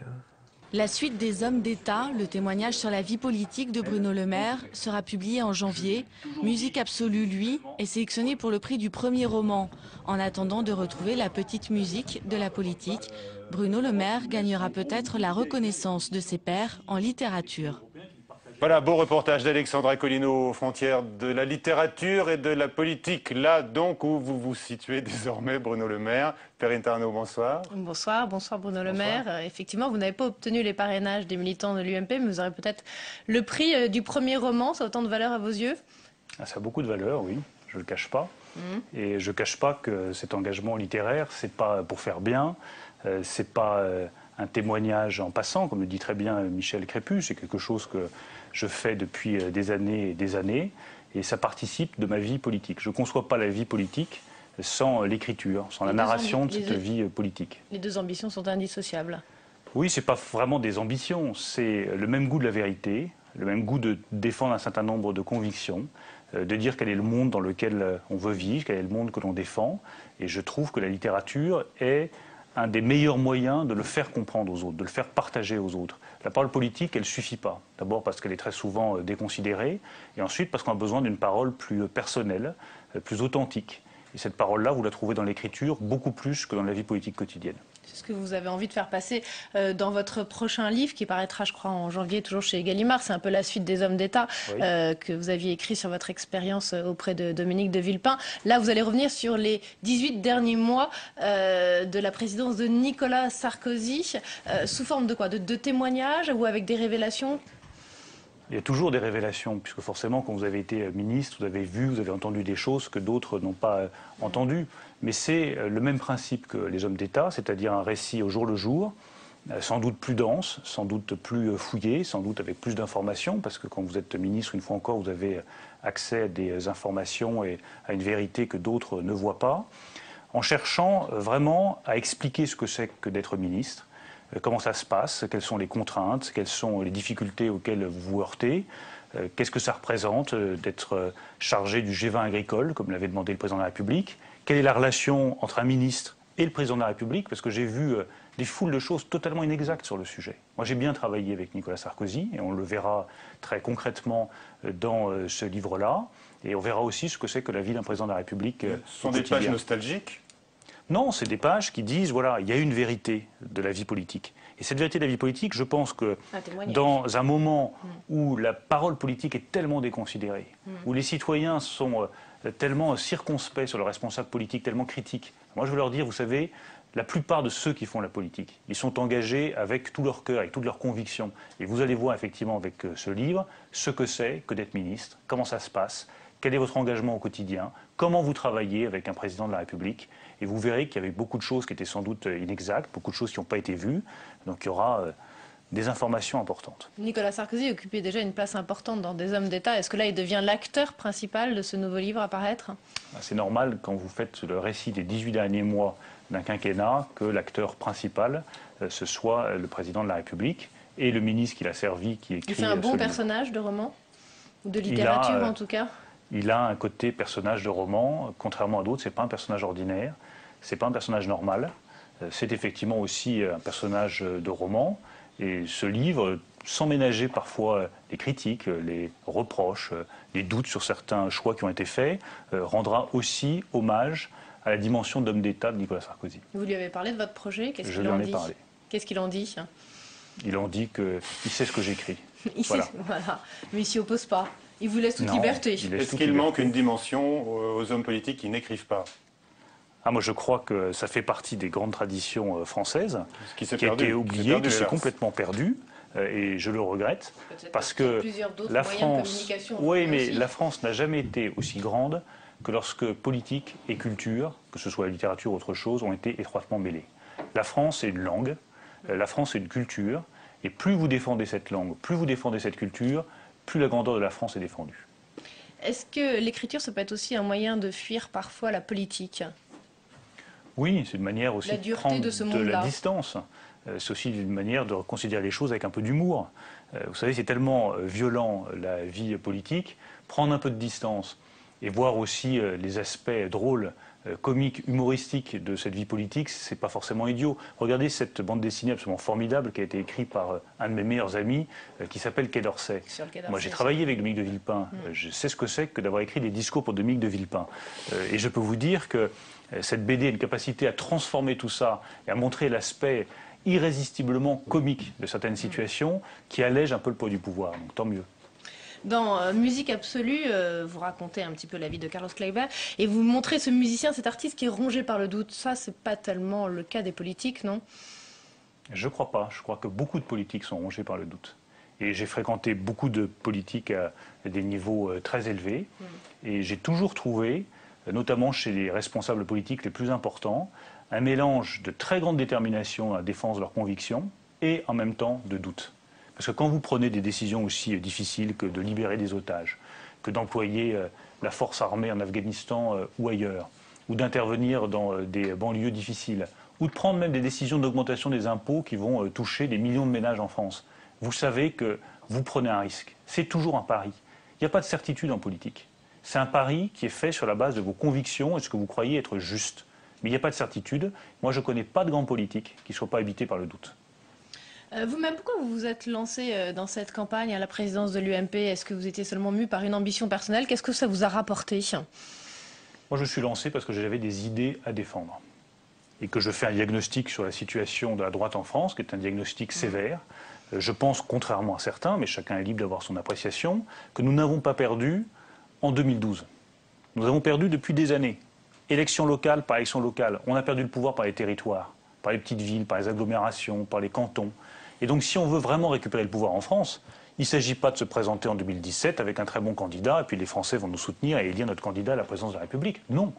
La suite des hommes d'État, le témoignage sur la vie politique de Bruno Le Maire, sera publié en janvier. Musique absolue, lui, est sélectionné pour le prix du premier roman. En attendant de retrouver la petite musique de la politique, Bruno Le Maire gagnera peut-être la reconnaissance de ses pairs en littérature. Voilà, beau reportage d'Alexandra Colino aux frontières de la littérature et de la politique. Là, donc, où vous vous situez désormais, Bruno Le Maire. Perrine Tarnaud, bonsoir. Bonsoir Bruno Le Maire. Effectivement, vous n'avez pas obtenu les parrainages des militants de l'UMP, mais vous aurez peut-être le prix du premier roman. Ça a autant de valeur à vos yeux? Ça a beaucoup de valeur, oui, je ne le cache pas. Et je ne cache pas que cet engagement littéraire, ce n'est pas pour faire bien, ce n'est pas un témoignage en passant, comme le dit très bien Michel Crépu, c'est quelque chose que je fais depuis des années et des années, et ça participe de ma vie politique. Je ne conçois pas la vie politique sans l'écriture, sans la narration de cette vie politique. Les deux ambitions sont indissociables. Oui, ce n'est pas vraiment des ambitions, c'est le même goût de la vérité, le même goût de défendre un certain nombre de convictions, de dire quel est le monde dans lequel on veut vivre, quel est le monde que l'on défend, et je trouve que la littérature est un des meilleurs moyens de le faire comprendre aux autres, de le faire partager aux autres. La parole politique, elle ne suffit pas. D'abord parce qu'elle est très souvent déconsidérée, et ensuite parce qu'on a besoin d'une parole plus personnelle, plus authentique. Et cette parole-là, vous la trouvez dans l'écriture beaucoup plus que dans la vie politique quotidienne. C'est ce que vous avez envie de faire passer dans votre prochain livre qui paraîtra, je crois, en janvier, toujours chez Gallimard. C'est un peu la suite des Hommes d'État que vous aviez écrit sur votre expérience auprès de Dominique de Villepin. Là, vous allez revenir sur les 18 derniers mois de la présidence de Nicolas Sarkozy, sous forme de quoi? De témoignages ou avec des révélations? Il y a toujours des révélations, puisque forcément, quand vous avez été ministre, vous avez vu, vous avez entendu des choses que d'autres n'ont pas entendues. Mais c'est le même principe que les hommes d'État, c'est-à-dire un récit au jour le jour, sans doute plus dense, sans doute plus fouillé, sans doute avec plus d'informations, parce que quand vous êtes ministre, une fois encore, vous avez accès à des informations et à une vérité que d'autres ne voient pas, en cherchant vraiment à expliquer ce que c'est que d'être ministre, comment ça se passe, quelles sont les contraintes, quelles sont les difficultés auxquelles vous vous heurtez, qu'est-ce que ça représente d'être chargé du G20 agricole, comme l'avait demandé le président de la République, quelle est la relation entre un ministre et le président de la République, parce que j'ai vu des foules de choses totalement inexactes sur le sujet. Moi, j'ai bien travaillé avec Nicolas Sarkozy, et on le verra très concrètement dans ce livre-là, et on verra aussi ce que c'est que la vie d'un président de la République. Ce sont des pages nostalgiques? Non, c'est des pages qui disent, voilà, il y a une vérité de la vie politique. Et cette vérité de la vie politique, je pense que dans un moment où la parole politique est tellement déconsidérée, où les citoyens sont tellement circonspects sur le responsable politique, tellement critiques, moi je veux leur dire, vous savez, la plupart de ceux qui font la politique, ils sont engagés avec tout leur cœur, avec toutes leurs convictions. Et vous allez voir effectivement avec ce livre ce que c'est que d'être ministre, comment ça se passe, quel est votre engagement au quotidien, comment vous travaillez avec un président de la République. Et vous verrez qu'il y avait beaucoup de choses qui étaient sans doute inexactes, beaucoup de choses qui n'ont pas été vues. Donc il y aura des informations importantes. Nicolas Sarkozy occupait déjà une place importante dans des hommes d'État. Est-ce que là, il devient l'acteur principal de ce nouveau livre à paraître? C'est normal, quand vous faites le récit des 18 derniers mois d'un quinquennat, que l'acteur principal, ce soit le président de la République et le ministre qui l'a servi, qui écrit. Il fait un bon personnage de roman? Ou de littérature, en tout cas? Il a un côté personnage de roman, contrairement à d'autres, ce n'est pas un personnage ordinaire, ce n'est pas un personnage normal, c'est effectivement aussi un personnage de roman. Et ce livre, sans ménager parfois les critiques, les reproches, les doutes sur certains choix qui ont été faits, rendra aussi hommage à la dimension d'homme d'État de Nicolas Sarkozy. Vous lui avez parlé de votre projet? Qu'est-ce qu'il en dit? Je lui en ai parlé. Qu'est-ce qu'il en dit? Il en dit qu'il sait ce que j'écris. Voilà. Mais il ne s'y oppose pas. Il vous laisse toute liberté. Est-ce qu'il manque une dimension aux hommes politiques qui n'écrivent pas? Moi, je crois que ça fait partie des grandes traditions françaises, qui a été oublié, qui s'est complètement perdu. Et je le regrette, parce que la France, la France n'a jamais été aussi grande que lorsque politique et culture, que ce soit la littérature ou autre chose, ont été étroitement mêlées. La France, c'est une langue, la France, c'est une culture, et plus vous défendez cette langue, plus vous défendez cette culture, plus la grandeur de la France est défendue. Est-ce que l'écriture, ça peut être aussi un moyen de fuir parfois la politique? Oui, c'est une manière aussi de prendre de la distance. C'est aussi une manière de considérer les choses avec un peu d'humour. Vous savez, c'est tellement violent la vie politique. Prendre un peu de distance et voir aussi les aspects drôles, comiques, humoristiques de cette vie politique, c'est pas forcément idiot. Regardez cette bande dessinée absolument formidable qui a été écrite par un de mes meilleurs amis qui s'appelle Quai d'Orsay. Moi, j'ai travaillé avec Dominique de Villepin. Je sais ce que c'est que d'avoir écrit des discours pour Dominique de Villepin. Et je peux vous dire que cette BD a une capacité à transformer tout ça et à montrer l'aspect irrésistiblement comique de certaines situations qui allègent un peu le poids du pouvoir. Donc tant mieux. Dans Musique absolue, vous racontez un petit peu la vie de Carlos Kleiber et vous montrez ce musicien, cet artiste qui est rongé par le doute. Ça, c'est pas tellement le cas des politiques, non? Je crois pas. Je crois que beaucoup de politiques sont rongés par le doute. Et j'ai fréquenté beaucoup de politiques à des niveaux très élevés. Et j'ai toujours trouvé, notamment chez les responsables politiques les plus importants, un mélange de très grande détermination à la défense de leurs convictions et en même temps de doute. Parce que quand vous prenez des décisions aussi difficiles que de libérer des otages, que d'employer la force armée en Afghanistan ou ailleurs, ou d'intervenir dans des banlieues difficiles, ou de prendre même des décisions d'augmentation des impôts qui vont toucher des millions de ménages en France, vous savez que vous prenez un risque. C'est toujours un pari. Il n'y a pas de certitude en politique. C'est un pari qui est fait sur la base de vos convictions et ce que vous croyez être juste. Mais il n'y a pas de certitude. Moi, je ne connais pas de grands politiques qui ne soient pas habités par le doute. Vous-même, pourquoi vous vous êtes lancé dans cette campagne à la présidence de l'UMP? Est-ce que vous étiez seulement mu par une ambition personnelle? Qu'est-ce que ça vous a rapporté? Moi, je suis lancé parce que j'avais des idées à défendre. Et que je fais un diagnostic sur la situation de la droite en France, qui est un diagnostic sévère. Je pense, contrairement à certains, mais chacun est libre d'avoir son appréciation, que nous n'avons pas perdu en 2012. Nous avons perdu depuis des années. Élection locale par élection locale. On a perdu le pouvoir par les territoires, par les petites villes, par les agglomérations, par les cantons. Et donc si on veut vraiment récupérer le pouvoir en France, il ne s'agit pas de se présenter en 2017 avec un très bon candidat et puis les Français vont nous soutenir et élire notre candidat à la présidence de la République. Non.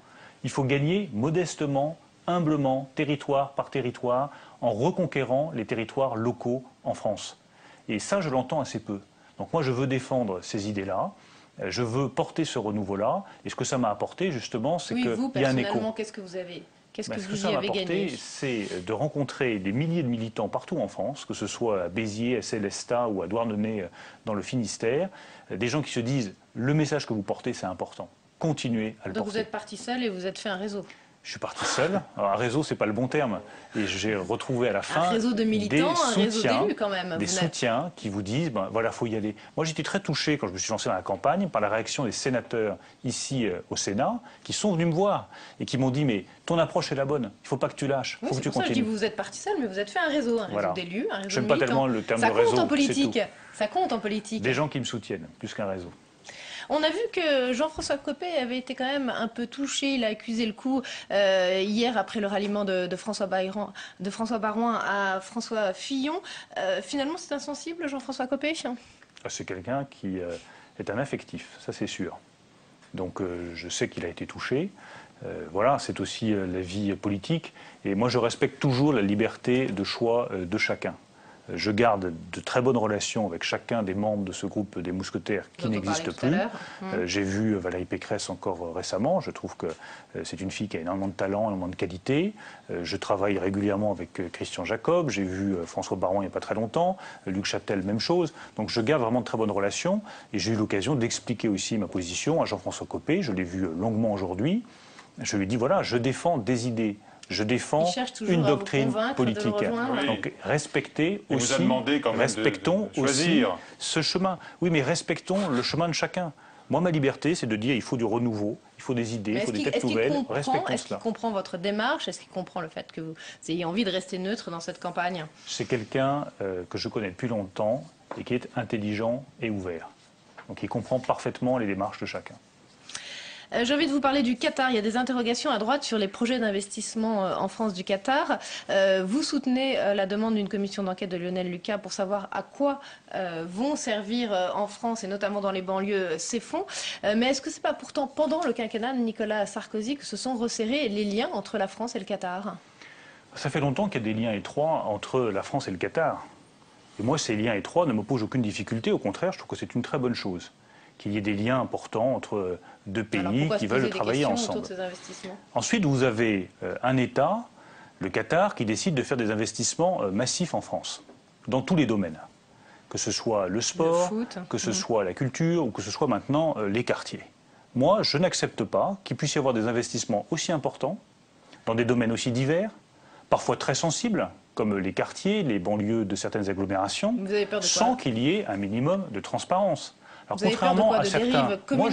Il faut gagner modestement, humblement, territoire par territoire, en reconquérant les territoires locaux en France. Et ça, je l'entends assez peu. Donc moi, je veux défendre ces idées-là. Je veux porter ce renouveau-là. Et ce que ça m'a apporté, justement, c'est qu'il y a un écho. Vous, personnellement, qu'est-ce que vous avez? Qu'est-ce que vous y avez gagné? C'est de rencontrer des milliers de militants partout en France, que ce soit à Béziers, à Célestat ou à Douarnenez dans le Finistère, des gens qui se disent le message que vous portez, c'est important. Continuez à le porter. Donc vous êtes parti seul et vous êtes fait un réseau? Je suis parti seul. Alors, un réseau, c'est pas le bon terme. Et j'ai retrouvé à la fin un réseau de militants, un réseau d'élus quand même. Des soutiens qui vous disent, ben voilà, faut y aller. Moi, j'étais très touché quand je me suis lancé dans la campagne par la réaction des sénateurs ici au Sénat, qui sont venus me voir et qui m'ont dit, mais ton approche est la bonne. Il faut pas que tu lâches. Il faut que tu continues. Je dis, vous êtes parti seul, mais vous êtes fait un réseau d'élus, un réseau de militants. J'aime pas tellement le terme de réseau. Ça compte en politique. Ça compte en politique. Des gens qui me soutiennent, plus qu'un réseau. On a vu que Jean-François Copé avait été quand même un peu touché. Il a accusé le coup hier après le ralliement de François Baroin à François Fillon. Finalement, c'est insensible, Jean-François Copé? C'est quelqu'un qui est un affectif, ça c'est sûr. Donc je sais qu'il a été touché. Voilà, c'est aussi la vie politique. Et moi, je respecte toujours la liberté de choix de chacun. Je garde de très bonnes relations avec chacun des membres de ce groupe des mousquetaires qui n'existe plus. J'ai vu Valérie Pécresse encore récemment. Je trouve que c'est une fille qui a énormément de talent, énormément de qualité. Je travaille régulièrement avec Christian Jacob. J'ai vu François Baroin il n'y a pas très longtemps. Luc Châtel, même chose. Donc je garde vraiment de très bonnes relations. Et j'ai eu l'occasion d'expliquer aussi ma position à Jean-François Copé. Je l'ai vu longuement aujourd'hui. Je lui ai dit, voilà, je défends des idées. Je défends une doctrine politique. Donc respectez aussi, respectons aussi ce chemin. Oui, mais respectons le chemin de chacun. Moi, ma liberté, c'est de dire il faut du renouveau, il faut des idées, il faut des têtes nouvelles. Respectons cela. Est-ce qu'il comprend votre démarche? Est-ce qu'il comprend le fait que vous ayez envie de rester neutre dans cette campagne? C'est quelqu'un que je connais depuis longtemps et qui est intelligent et ouvert. Donc il comprend parfaitement les démarches de chacun. J'ai envie de vous parler du Qatar. Il y a des interrogations à droite sur les projets d'investissement en France du Qatar. Vous soutenez la demande d'une commission d'enquête de Lionel Lucas pour savoir à quoi vont servir en France et notamment dans les banlieues ces fonds. Mais est-ce que c'est pas pourtant pendant le quinquennat de Nicolas Sarkozy que se sont resserrés les liens entre la France et le Qatar? Ça fait longtemps qu'il y a des liens étroits entre la France et le Qatar. Et moi, ces liens étroits ne me posent aucune difficulté. Au contraire, je trouve que c'est une très bonne chose qu'il y ait des liens importants entre deux pays qui veulent travailler ensemble. Ensuite, vous avez un État, le Qatar, qui décide de faire des investissements massifs en France, dans tous les domaines. Que ce soit le sport, que ce soit la culture ou que ce soit maintenant les quartiers. Moi, je n'accepte pas qu'il puisse y avoir des investissements aussi importants, dans des domaines aussi divers, parfois très sensibles, comme les quartiers, les banlieues de certaines agglomérations, sans qu'il y ait un minimum de transparence. Alors, contrairement à certains, moi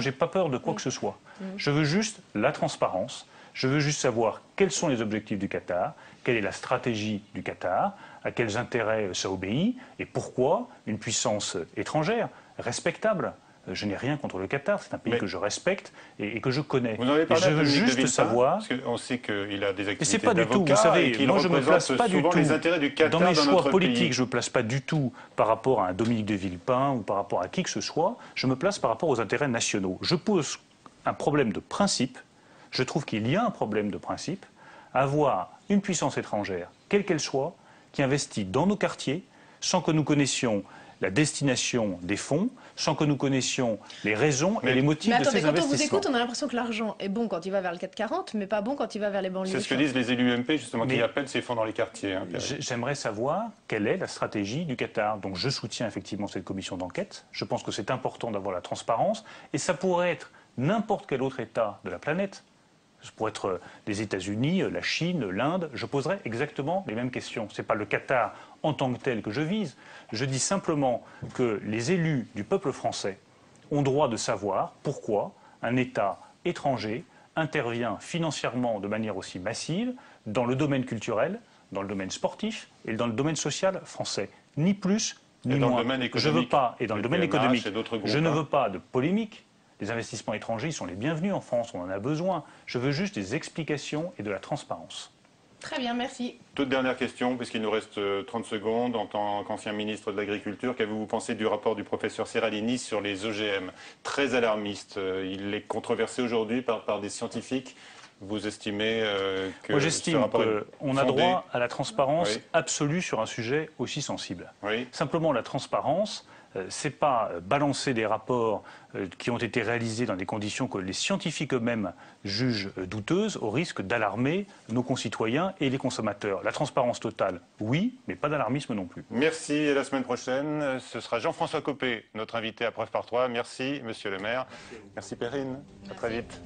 j'ai pas peur de quoi que ce soit. Je veux juste la transparence. Je veux juste savoir quels sont les objectifs du Qatar, quelle est la stratégie du Qatar, à quels intérêts ça obéit et pourquoi une puissance étrangère respectable. Je n'ai rien contre le Qatar, c'est un pays que je respecte et que je connais. Vous en avez parlé, et je veux juste savoir. Parce qu'on sait qu'il a des activités. Mais c'est pas du tout, vous savez, moi je ne me place pas du tout les intérêts du Qatar dans mes choix politiques. Pays. Je ne me place pas du tout par rapport à un Dominique de Villepin ou par rapport à qui que ce soit. Je me place par rapport aux intérêts nationaux. Je pose un problème de principe. Je trouve qu'il y a un problème de principe à avoir une puissance étrangère, quelle qu'elle soit, qui investit dans nos quartiers sans que nous connaissions la destination des fonds, sans que nous connaissions les raisons et les motifs de ces investissements. Quand on vous écoute, on a l'impression que l'argent est bon quand il va vers le 440, mais pas bon quand il va vers les banlieues. C'est ce que disent les élus UMP, justement, qui appellent ces fonds dans les quartiers. Hein, j'aimerais savoir quelle est la stratégie du Qatar. Donc je soutiens effectivement cette commission d'enquête. Je pense que c'est important d'avoir la transparence. Et ça pourrait être n'importe quel autre État de la planète. Ça pourrait être les États-Unis, la Chine, l'Inde. Je poserais exactement les mêmes questions. Ce n'est pas le Qatar en tant que tel que je vise. Je dis simplement que les élus du peuple français ont droit de savoir pourquoi un État étranger intervient financièrement de manière aussi massive dans le domaine culturel, dans le domaine sportif et dans le domaine social français. Ni plus, ni moins. Je veux pas, et dans le domaine économique, je ne veux pas de polémique. Les investissements étrangers, ils sont les bienvenus en France, on en a besoin. Je veux juste des explications et de la transparence. Très bien, merci. Toute dernière question, puisqu'il nous reste 30 secondes. En tant qu'ancien ministre de l'Agriculture, qu'avez-vous pensé du rapport du professeur Serralini sur les OGM? Très alarmiste. Il est controversé aujourd'hui par des scientifiques. Vous estimez que Moi, j'estime qu'on a droit à la transparence absolue sur un sujet aussi sensible. Simplement, la transparence, c'est pas balancer des rapports qui ont été réalisés dans des conditions que les scientifiques eux-mêmes jugent douteuses, au risque d'alarmer nos concitoyens et les consommateurs. La transparence totale, oui, mais pas d'alarmisme non plus. Merci, et la semaine prochaine, ce sera Jean-François Copé, notre invité à Preuve par 3. Merci, monsieur le maire. Merci Perrine. À très vite.